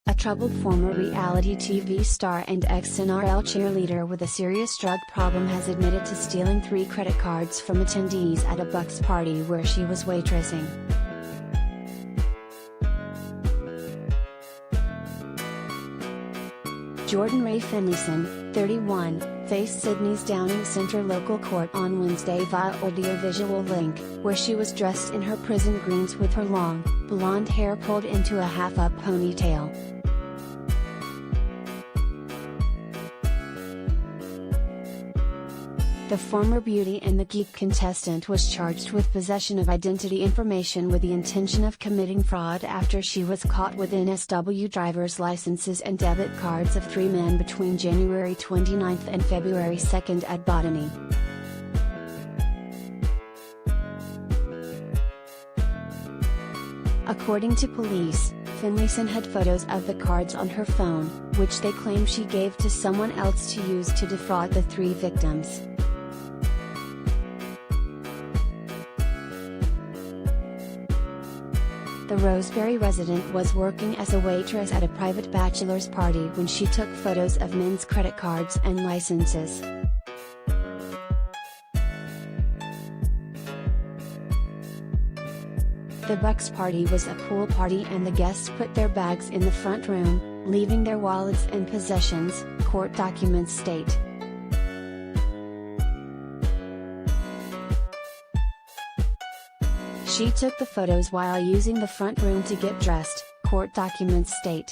A troubled former reality TV star and ex-NRL cheerleader with a serious drug problem has admitted to stealing 3 credit cards from attendees at a Bucks party where she was waitressing. Jordan Ray Finlayson, 31, faced Sydney's Downing Centre local court on Wednesday via audiovisual link, where she was dressed in her prison greens with her long, blonde hair pulled into a half-up ponytail. The former Beauty and the Geek contestant was charged with possession of identity information with the intention of committing fraud after she was caught with NSW driver's licenses and debit cards of 3 men between January 29 and February 2 at Botany. According to police, Finlayson had photos of the cards on her phone, which they claim she gave to someone else to use to defraud the 3 victims. The Rosebery resident was working as a waitress at a private bachelor's party when she took photos of men's credit cards and licenses. The Bucks party was a pool party and the guests put their bags in the front room, leaving their wallets and possessions, court documents state. She took the photos while using the front room to get dressed, court documents state.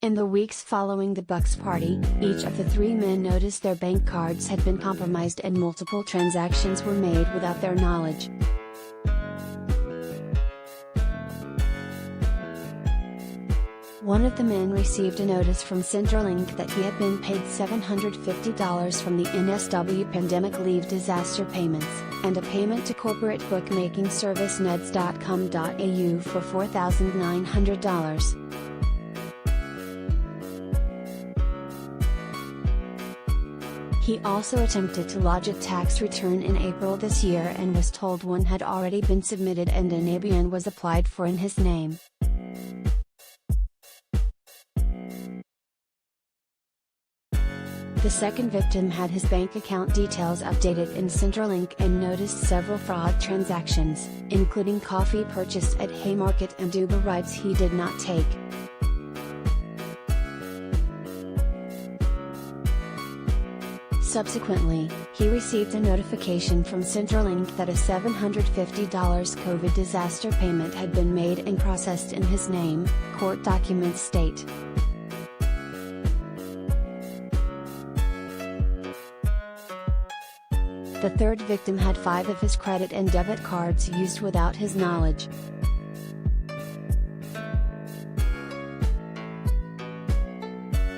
In the weeks following the Bucks party, each of the 3 men noticed their bank cards had been compromised and multiple transactions were made without their knowledge. One of the men received a notice from Centrelink that he had been paid $750 from the NSW Pandemic Leave Disaster Payments, and a payment to corporate bookmaking service neds.com.au for $4,900. He also attempted to lodge a tax return in April this year and was told one had already been submitted and an ABN was applied for in his name. The second victim had his bank account details updated in Centrelink and noticed several fraud transactions, including coffee purchased at Haymarket and Uber rides he did not take. Subsequently, he received a notification from Centrelink that a $750 COVID disaster payment had been made and processed in his name, court documents state. The third victim had 5 of his credit and debit cards used without his knowledge.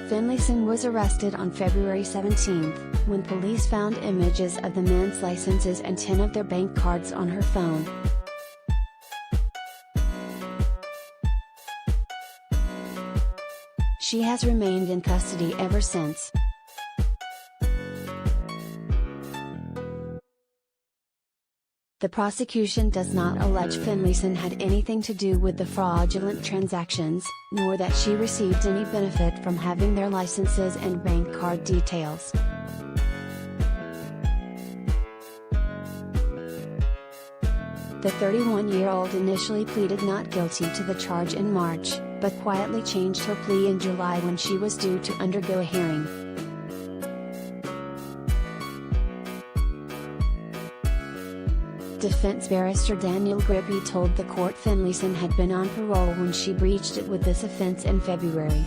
Finlayson was arrested on February 17, when police found images of the men's licenses and 10 of their bank cards on her phone. She has remained in custody ever since. The prosecution does not allege Finlayson had anything to do with the fraudulent transactions, nor that she received any benefit from having their licenses and bank card details. The 31-year-old initially pleaded not guilty to the charge in March, but quietly changed her plea in July when she was due to undergo a hearing. Defense barrister Daniel Grippy told the court Finlayson had been on parole when she breached it with this offense in February.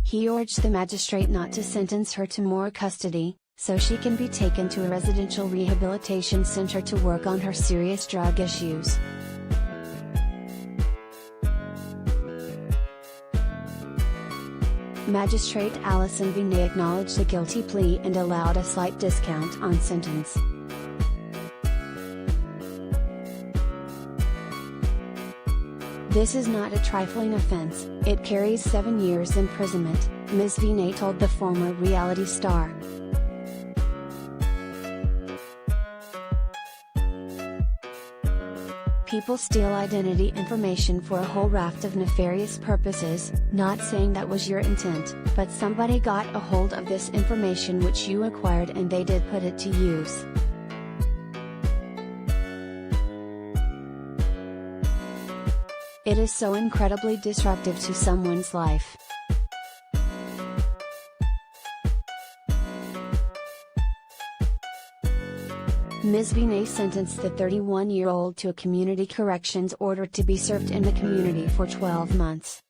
He urged the magistrate not to sentence her to more custody, so she can be taken to a residential rehabilitation center to work on her serious drug issues. Magistrate Alison Vinay acknowledged the guilty plea and allowed a slight discount on sentence. This is not a trifling offense, it carries 7 years imprisonment, Ms. Vinay told the former reality star. people steal identity information for a whole raft of nefarious purposes, not saying that was your intent, but somebody got a hold of this information which you acquired and they did put it to use. It is so incredibly disruptive to someone's life. Ms. Vinay sentenced the 31-year-old to a community corrections order to be served in the community for 12 months.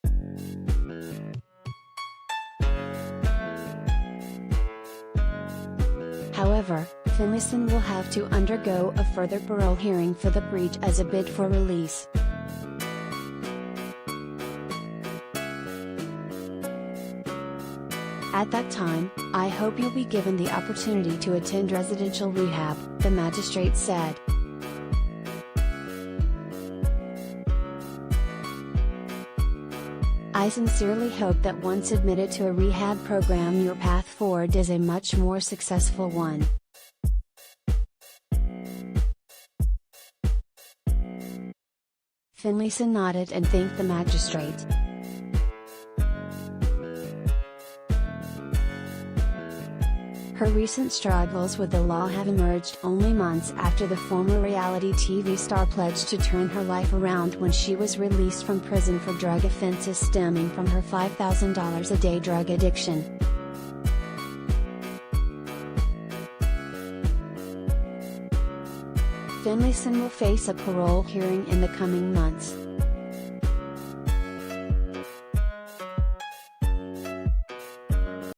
However, Finlayson will have to undergo a further parole hearing for the breach as a bid for release. At that time, I hope you'll be given the opportunity to attend residential rehab, the magistrate said. I sincerely hope that once admitted to a rehab program your path forward is a much more successful one. Finlayson nodded and thanked the magistrate. Her recent struggles with the law have emerged only months after the former reality TV star pledged to turn her life around when she was released from prison for drug offenses stemming from her $5,000 a day drug addiction. Finlayson will face a parole hearing in the coming months.